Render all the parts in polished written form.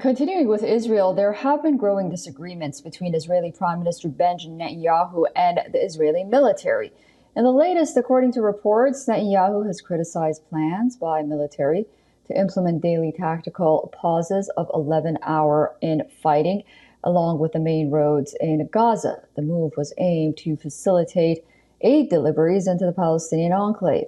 Continuing with Israel, there have been growing disagreements between Israeli Prime Minister Benjamin Netanyahu and the Israeli military. In the latest, according to reports, Netanyahu has criticized plans by military to implement daily tactical pauses of 11-hour in fighting along with the main roads in Gaza. The move was aimed to facilitate aid deliveries into the Palestinian enclave.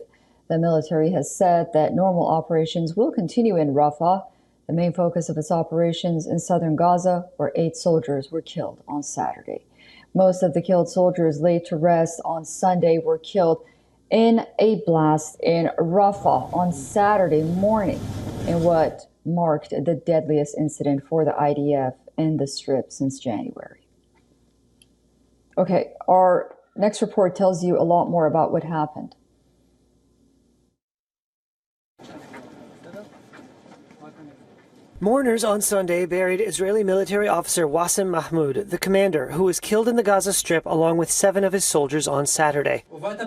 The military has said that normal operations will continue in Rafah, the main focus of its operations in southern Gaza, where 8 soldiers were killed on Saturday. Most of the killed soldiers laid to rest on Sunday were killed in a blast in Rafah on Saturday morning in what marked the deadliest incident for the IDF in the Strip since January. Okay, our next report tells you a lot more about what happened. Mourners on Sunday buried Israeli military officer Wassim Mahmoud, the commander, who was killed in the Gaza Strip along with 7 of his soldiers on Saturday. At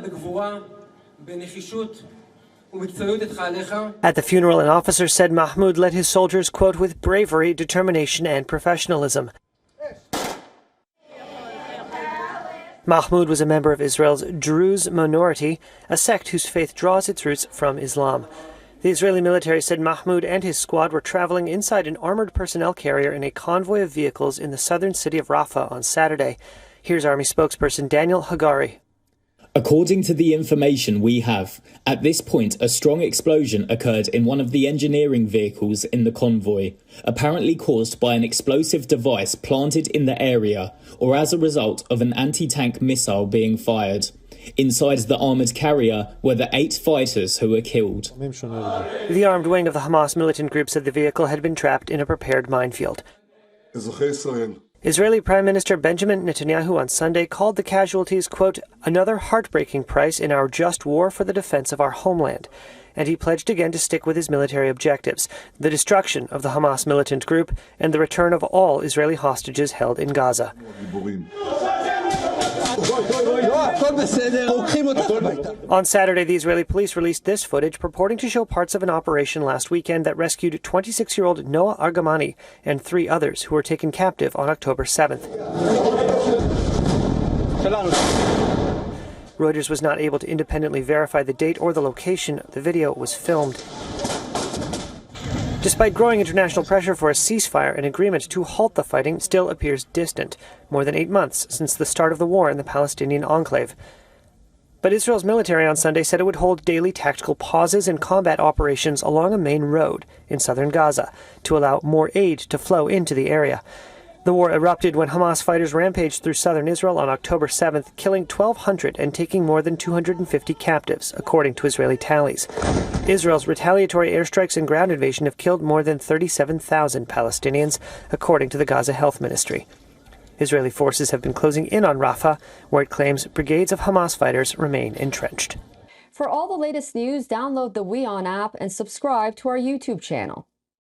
the funeral, an officer said Mahmoud led his soldiers, quote, with bravery, determination, and professionalism. Mahmoud was a member of Israel's Druze minority, a sect whose faith draws its roots from Islam. The Israeli military said Mahmoud and his squad were traveling inside an armored personnel carrier in a convoy of vehicles in the southern city of Rafah on Saturday. Here's Army spokesperson Daniel Hagari. According to the information we have, at this point a strong explosion occurred in one of the engineering vehicles in the convoy, apparently caused by an explosive device planted in the area or as a result of an anti-tank missile being fired. Inside the armoured carrier were the 8 fighters who were killed. The armed wing of the Hamas militant group said the vehicle had been trapped in a prepared minefield. Israeli Prime Minister Benjamin Netanyahu on Sunday called the casualties, quote, another heartbreaking price in our just war for the defense of our homeland. And he pledged again to stick with his military objectives, the destruction of the Hamas militant group and the return of all Israeli hostages held in Gaza. On Saturday, the Israeli police released this footage purporting to show parts of an operation last weekend that rescued 26-year-old Noah Argamani and 3 others who were taken captive on October 7th. Reuters was not able to independently verify the date or the location the video was filmed. Despite growing international pressure for a ceasefire, an agreement to halt the fighting still appears distant, more than 8 months since the start of the war in the Palestinian enclave. But Israel's military on Sunday said it would hold daily tactical pauses in combat operations along a main road in southern Gaza to allow more aid to flow into the area. The war erupted when Hamas fighters rampaged through southern Israel on October 7th, killing 1,200 and taking more than 250 captives, according to Israeli tallies. Israel's retaliatory airstrikes and ground invasion have killed more than 37,000 Palestinians, according to the Gaza Health Ministry. Israeli forces have been closing in on Rafah, where it claims brigades of Hamas fighters remain entrenched. For all the latest news, download the WION app and subscribe to our YouTube channel.